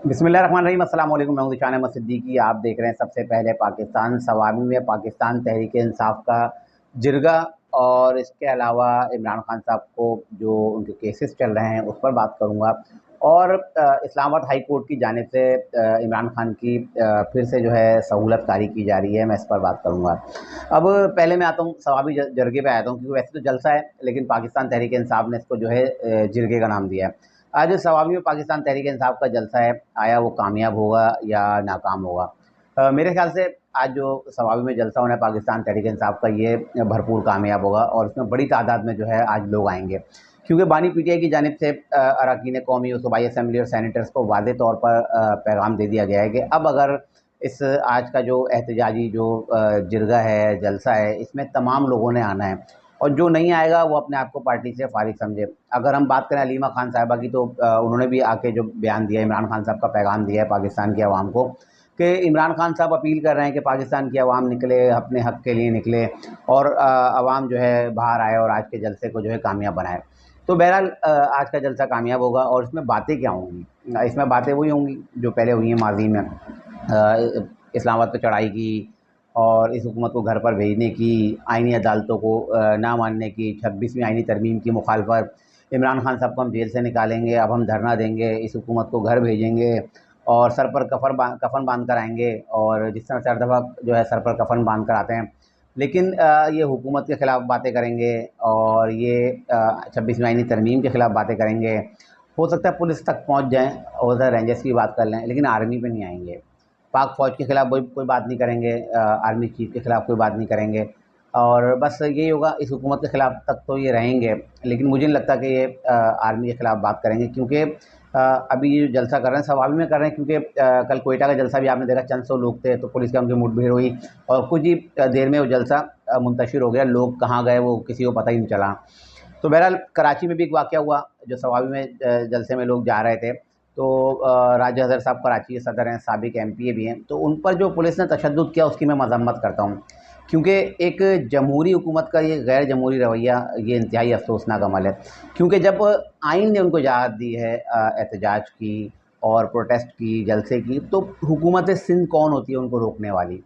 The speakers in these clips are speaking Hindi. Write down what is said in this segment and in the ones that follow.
बिस्मिल्लाहिर्रहमानिर्रहीम। अस्सलाम वालेकुम। मैं हूं दिशान अहमद सिद्दीकी। आप देख रहे हैं सबसे पहले पाकिस्तान। सवामी में पाकिस्तान तहरीक इंसाफ का जिरगा और इसके अलावा इमरान खान साहब को जो उनके केसेस चल रहे हैं उस पर बात करूंगा। और इस्लामाबाद हाई कोर्ट की जानिब से इमरान खान की फिर से जो है सहूलत कारी की जा रही है, मैं इस पर बात करूंगा। अब पहले मैं आता हूँ सवाबी जरगे पे आता हूँ, क्योंकि वैसे तो जलसा है लेकिन पाकिस्तान तहरीक इंसाफ ने इसको जो है जिरगे का नाम दिया है। आज सवाबी में पाकिस्तान तहरीक इंसाफ का जलसा है, आया वो कामयाब होगा या नाकाम होगा? मेरे ख्याल से आज जो सवाबी में जलसा होना है पाकिस्तान तहरीक इंसाफ का, ये भरपूर कामयाब होगा और इसमें बड़ी तादाद में जो है आज लोग आएंगे, क्योंकि बानी पीटीआई की जानिब से अरकान कौमी और सूबाई असम्बली और सैनिटर्स को वाज़े तौर पर पैगाम दे दिया गया है कि अब अगर इस आज का जो एहतजाजी जो जिरगा है, जलसा है, इसमें तमाम लोगों ने आना है और जो नहीं आएगा वो अपने आप को पार्टी से फारिग समझे। अगर हम बात करें अलीमा खान साहिबा की, तो उन्होंने भी आके जो बयान दिया, इमरान खान साहब का पैगाम दिया है पाकिस्तान की आवाम को कि इमरान खान साहब अपील कर रहे हैं कि पाकिस्तान की आवाम निकले, अपने हक़ के लिए निकले और आवाम जो है बाहर आए और आज के जलसे को जो है कामयाब बनाए। तो बहरहाल आज का जलसा कामयाब होगा और इसमें बातें क्या होंगी? इसमें बातें वही होंगी जो पहले हुई हैं माजी में। इस्लामाबाद पे चढ़ाई की और इस हुकूमत को घर पर भेजने की, आईनी अदालतों को ना मानने की, 26वीं आईनी तरमीम की मुखालफत, इमरान खान साहब को हम जेल से निकालेंगे, अब हम धरना देंगे, इस हुकूमत को घर भेजेंगे और सर पर कफ़न बांध कर आएंगे, और जिस तरह से हर दफ़ा जो है सर पर कफ़न बांध कर आते हैं। लेकिन ये हुकूमत के ख़िलाफ़ बातें करेंगे और ये 26वीं आईनी तरमीम के ख़िलाफ़ बातें करेंगे। हो सकता है पुलिस तक पहुँच जाएँ और उधर रेंजर्स की बात कर लें, लेकिन आर्मी पे नहीं आएँगे। पाक फ़ौज के ख़िलाफ़ कोई बात नहीं करेंगे, आर्मी चीफ़ के ख़िलाफ़ कोई बात नहीं करेंगे और बस यही होगा। इस हुकूमत के ख़िलाफ़ तक तो ये रहेंगे, लेकिन मुझे नहीं लगता कि ये आर्मी के ख़िलाफ़ बात करेंगे, क्योंकि अभी ये जो जलसा कर रहे हैं सवाबी में कर रहे हैं, क्योंकि कल कोयटा का जलसा भी आपने देखा, चंद सौ लोग थे तो पुलिस के उनकी मुठभेड़ हुई और कुछ ही देर में वो जलसा मुंतशिर हो गया। लोग कहाँ गए वो किसी को पता ही नहीं चला। तो बहरहाल कराची में भी एक वाक़या हुआ, जो सवाबी में जलसे में लोग जा रहे थे, तो राजा हज़र साहब कराची के सदर हैं, साबिक़ एमपीए भी हैं, तो उन पर जो पुलिस ने तशद्दुद किया उसकी मैं मज़म्मत करता हूँ, क्योंकि एक जमहूरी हुकूमत का ये गैर जमहूरी रवैया, ये इंतहाई अफ़सोसनाक अमल है। क्योंकि जब आइन ने उनको इजाज़त दी है एहतजाज की और प्रोटेस्ट की, जलसे की, तो हुकूमत सिंध कौन होती है उनको रोकने वाली?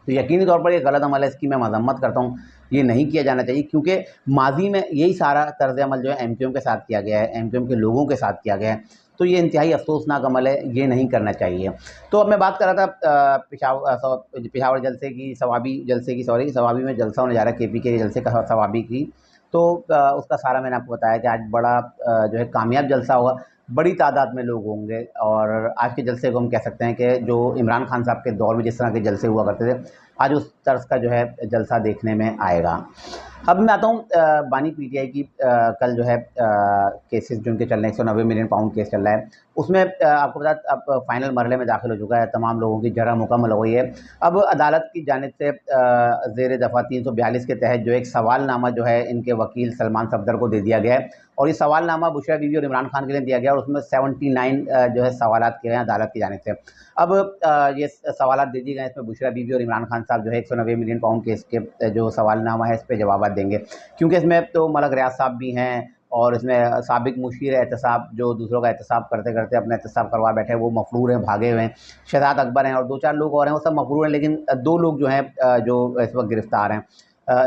तो यकीनी तौर पर ये गलत अमल है, इसकी मैं मज़म्मत करता हूँ। ये नहीं किया जाना चाहिए, क्योंकि माज़ी में यही सारा तर्ज़ अमल जो है एमक्यूएम के साथ किया गया है, एमक्यूएम के लोगों के साथ किया गया है। तो ये इंतहाई अफ़सोसनाक अमल है, ये नहीं करना चाहिए। तो अब मैं बात कर रहा था पेशावर जलसे की, सवाबी जलसे की, सॉरी, सवाबी में जलसा होने जा रहा है केपी के जलसे का, सवाबी की। तो उसका सारा मैंने आपको बताया कि आज बड़ा जो है कामयाब जलसा होगा, बड़ी तादाद में लोग होंगे और आज के जलसे को हम कह सकते हैं कि जो इमरान खान साहब के दौर में जिस तरह के जलसे हुआ करते थे, आज उस तर्ज का जो है जलसा देखने में आएगा। अब मैं आता हूँ बानी पीटीआई की। कल जो है केसेस जो उनके चल रहे हैं, 190 मिलियन पाउंड केस चल रहा है, उसमें आपको पता अब फाइनल मरहले में दाखिल हो चुका है, तमाम लोगों की जरा मुकम्मल हो गई है। अब अदालत की जानिब से ज़ेर दफ़ा 342 के तहत जो एक सवालनामा जो है इनके वकील सलमान सफदर को दे दिया गया है, और ये सवालनामा बुशरा बीबी और इमरान खान के लिए दिया गया और उसमें 79 जो है सवालात किए हैं अदालत की जानिब से। अब ये सवालात दे दिए गए हैं, इसमें बुशरा बीबी और इमरान खान साहब जो है 190 मिलियन पाउंड केस के जो सवालनामा है इस पे जवाब देंगे, क्योंकि इसमें तो मलक रियाज साहब भी हैं और इसमें साबिक मुशीर एहतसाब जो दूसरों का एहतसाब करते करते अपना एहतसाब करवा बैठे हैं, वो मफरूर हैं, भागे हुए हैं। शहजाद अकबर हैं और 2-4 लोग और हैं, वो सब मफरूर हैं, लेकिन 2 लोग जो हैं जो इस वक्त गिरफ्तार हैं,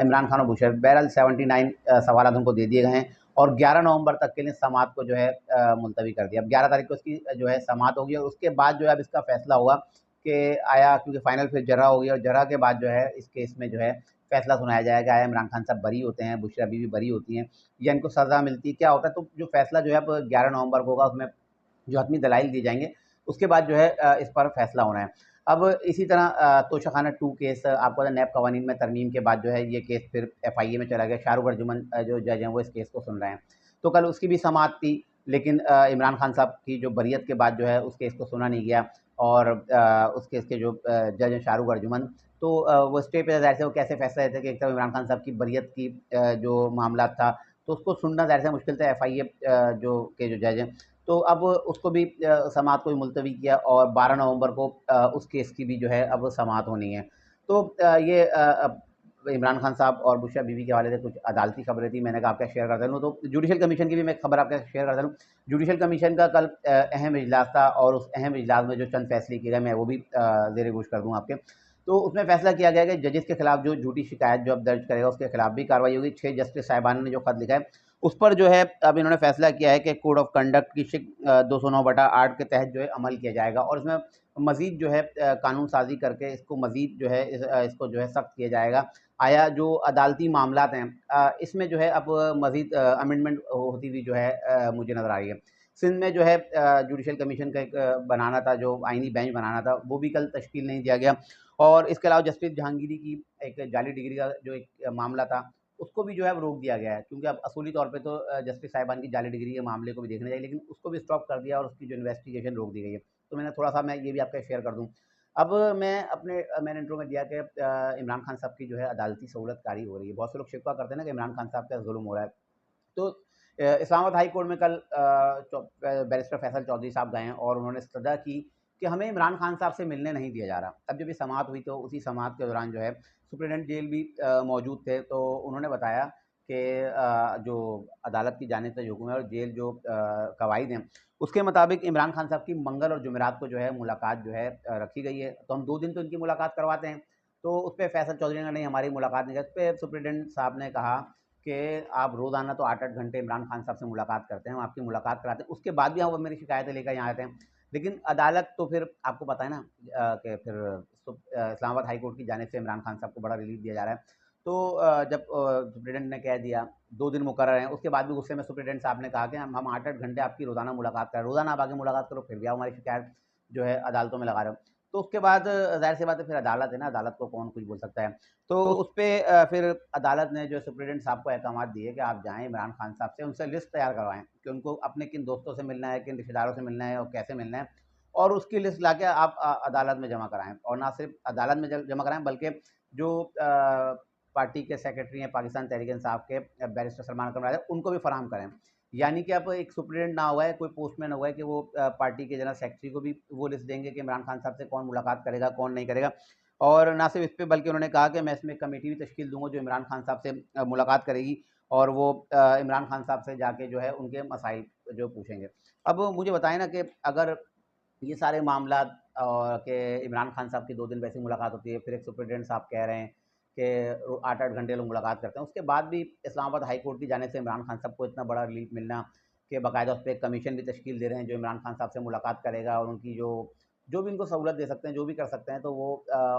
इमरान खान और बुशरा। बहरहाल 79 सवालात उनको दे दिए गए हैं और 11 नवंबर तक के लिए समाअत को जो है मुलतवी कर दिया। अब 11 तारीख को इसकी जो है समाअत होगी और उसके बाद जो है अब इसका फैसला होगा कि आया, क्योंकि फाइनल फिर जर्रा होगी और जर्रा के बाद जो है इस केस में जो है फैसला सुनाया जाएगा, आया इमरान खान साहब बरी होते हैं, बुशरा बीवी बरी होती हैं या इनको सज़ा मिलती है, क्या होता है। तो जो फैसला जो है अब 11 नवंबर को होगा, उसमें जो हतमी दलाइल दिए जाएंगे, उसके बाद जो है इस पर फैसला होना है। अब इसी तरह तोशाखाना 2 केस, आपको पता है नैब कवानीन में तरमीम के बाद जो है ये केस फिर एफआईए में चला गया। शाहरुख अर्जुमन जो जज हैं वो इस केस को सुन रहे हैं, तो कल उसकी भी समाअत थी, लेकिन इमरान खान साहब की जो बरियत के बाद जो है उस केस को सुना नहीं गया और उस केस के जो जज हैं शाहरुख अर्जुमन, तो वो स्टे पे ज़ाहिर से वो कैसे फैसला देते कि एक तरफ इमरान खान साहब की बरियत की जो मामला था, तो उसको सुनना ज़ाहिर से मुश्किल था। एफआईए जो जज हैं, तो अब उसको भी समाअत को भी मुलतवी किया और 12 नवंबर को उस केस की भी जो है अब समाअत होनी है। तो ये इमरान खान साहब और बुशरा बीवी के हवाले से कुछ अदालती खबरें थी, मैंने कहा आपके शेयर करता हूँ। तो जुडिशल कमीशन की भी मैं खबर आपके शेयर करता हूँ। जुडिशल कमीशन का कल अहम इजलास था और उस अहम इजलास में जो चंद फैसले किए गए मैं वो भी ज़ेर गोश कर दूँ आपके। तो उसमें फैसला किया गया कि जजेस के खिलाफ जो झूठी शिकायत जो अब दर्ज करेगा उसके खिलाफ भी कार्रवाई होगी। 6 जस्टिस साहिबान ने जो खत लिखा है उस पर जो है अब इन्होंने फैसला किया है कि कोड ऑफ कंडक्ट की शिक 209/8 के तहत जो है अमल किया जाएगा और इसमें मज़ीद जो है कानून साज़ी करके इसको मज़ीद जो है इसको जो है सख्त किया जाएगा। आया जो अदालती मामलात हैं इसमें जो है अब मज़ीद अमेंडमेंट होती हुई जो है मुझे नज़र आ रही है। सिंध में जो है जुडिशल कमीशन का एक बनाना था, जो आइनी बेंच बनाना था, वो भी कल तश्कील नहीं दिया गया। और इसके अलावा जस्टिस जहांगीरी की एक जाली डिग्री का जो एक मामला था, उसको भी जो है अब रोक दिया गया है, क्योंकि अब असूली तौर पे तो जस्टिस साहिबान की जाली डिग्री के मामले को भी देखना चाहिए, लेकिन उसको भी स्टॉप कर दिया और उसकी जो इन्वेस्टिगेशन रोक दी गई है। तो मैंने थोड़ा-सा मैं ये भी आपके शेयर कर दूँ। अब मैंने इंट्रो में दिया कि इमरान खान साहब की जो है अदालती सहूलतकारी हो रही है। बहुत से लोग शिकवा करते हैं ना कि इमरान खान साहब पे ज़ुल्म हो रहा है। तो इस्लामाबाद हाई कोर्ट में कल बैरिस्टर फैसल चौधरी साहब गए हैं और उन्होंने सजा की कि हमें इमरान खान साहब से मिलने नहीं दिया जा रहा। अब जब ये समाअत हुई तो उसी समाअत के दौरान जो है सुप्रीटेंडेंट जेल भी मौजूद थे, तो उन्होंने बताया कि जो अदालत की जानिब से जो हुक्म है और जेल जो कवायद हैं उसके मुताबिक इमरान खान साहब की मंगल और जुमेरात को जो है मुलाकात जो है रखी गई है। तो हम 2 दिन तो इनकी मुलाकात करवाते हैं। तो उस पे फैसल चौधरी ने नहीं, हमारी मुलाकात नहीं की। उस पे सुप्रीटेंडेंट साहब ने कहा कि आप रोज़ाना तो 8-8 घंटे इमरान खान साहब से मुलाकात करते हैं, हम आपकी मुलाकात कराते हैं, उसके बाद भी आप मेरी शिकायतें लेकर यहाँ आते हैं। लेकिन अदालत तो फिर आपको पता है ना कि फिर इस्लामाबाद हाई कोर्ट की जानिब से इमरान खान साहब को बड़ा रिलीफ दिया जा रहा है। तो जब सुप्रीटेंडेंट ने कह दिया 2 दिन मुकर्रर हैं, उसके बाद भी गुस्से में सुप्रीटेंडेंट साहब ने कहा कि हम 8-8 घंटे आपकी रोज़ाना मुलाकात करें, रोज़ाना आप आके मुलाकात करो, फिर भी आप हमारी शिकायत जो है अदालतों में लगा रहे हो। तो उसके बाद ज़ाहिर-सी बात है, फिर अदालत है ना, अदालत को कौन कुछ बोल सकता है। तो उस पे फिर अदालत ने जो सुप्रीटेंडेंट साहब को अहकामात दिए कि आप जाएँ इमरान खान साहब से, उनसे लिस्ट तैयार करवाएँ कि उनको अपने किन दोस्तों से मिलना है, किन रिश्तेदारों से मिलना है और कैसे मिलना है, और उसकी लिस्ट लाके आप अदालत में जमा कराएँ। और ना सिर्फ अदालत में ज जमा कराएँ, बल्कि जो पार्टी के सेक्रेटरी हैं पाकिस्तान तहरीक-ए-इंसाफ के बैरिस्टर सलमान अकरम राजा, उनको भी फराहम करें। यानी कि अब एक सुप्रीटेंडेंट ना हुआ है, कोई पोस्टमैन हुआ है कि वो पार्टी के जनरल सेक्रेटरी को भी वो लिस्ट देंगे कि इमरान खान साहब से कौन मुलाकात करेगा, कौन नहीं करेगा। और ना सिर्फ इस पे, बल्कि उन्होंने कहा कि मैं इसमें एक कमेटी भी तश्कील दूँगा जो इमरान खान साहब से मुलाकात करेगी और वो इमरान खान साहब से जाके जो है उनके मसाइल जो पूछेंगे। अब मुझे बताएँ ना कि अगर ये सारे मामलात कि इमरान खान साहब की 2 दिन वैसे ही मुलाकात होती है, फिर एक सुप्रीटेंडेंट साहब कह रहे हैं कि 8-8 घंटे लोग मुलाकात करते हैं। उसके बाद भी इस्लामाबाद हाई कोर्ट की जानिब से इमरान खान साहब को इतना बड़ा रिलीफ मिलना कि बाकायदा उस पे एक कमीशन भी तश्कील दे रहे हैं जो इमरान खान साहब से मुलाकात करेगा और उनकी जो जो भी उनको सहूलत दे सकते हैं, जो भी कर सकते हैं, तो वो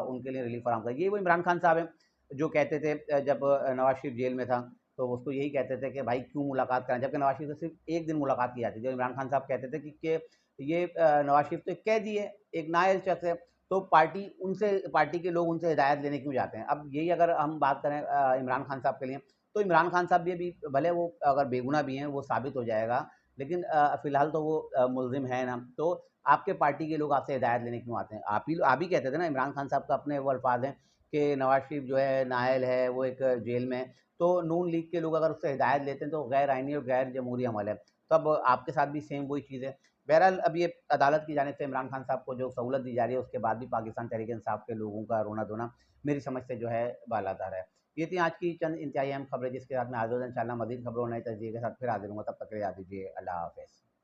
उनके लिए रिलीफ फराहम करें। ये वो इमरान खान साहब हैं जो कहते थे जब नवाज़ शरीफ जेल में था, तो उसको यही कहते थे कि भाई क्यों मुलाकात कराएँ? जबकि नवाज़ शरीफ से सिर्फ़ 1 दिन मुलाकात की जाती थी। जो इमरान खान साहब कहते थे कि ये नवाज़ शरीफ तो एक कैदी है, एक नाअहल शख्स है, तो पार्टी के लोग उनसे हिदायत लेने क्यों जाते हैं? अब यही अगर हम बात करें इमरान खान साहब के लिए, तो इमरान खान साहब भी अभी भले वो अगर बेगुनाह भी हैं, वो साबित हो जाएगा, लेकिन फ़िलहाल तो वो मुल्ज़िम है ना, तो आपके पार्टी के लोग आपसे हिदायत लेने क्यों आते हैं? आप ही कहते थे ना, इमरान खान साहब का अपने वो अल्फ़ाज़ हैं कि नवाज़ शरीफ जो है नाअहल है, वो एक जेल में है, तो नून लीग के लोग अगर उससे हिदायत लेते हैं, तो गैर आइनी और गैर जमहूरी अमल है। तो अब आपके साथ भी सेम वही चीज़ है। बहरहाल अब ये अदालत की जानिब से इमरान खान साहब को जो सहूलत दी जा रही है, उसके बाद भी पाकिस्तान तहरीक-ए-इंसाफ के लोगों का रोना-धोना मेरी समझ से जो है बालातर है। ये थी आज की चंद इंतहाई अहम खबरें, जिसके साथ मैं हाज़िर हूँ इंशाअल्लाह मज़ीद खबरों और नए तजज़िये के साथ फिर हाज़िर हूँगा। तब तक के लिए इजाज़त दीजिए। अल्लाह हाफ़िज़।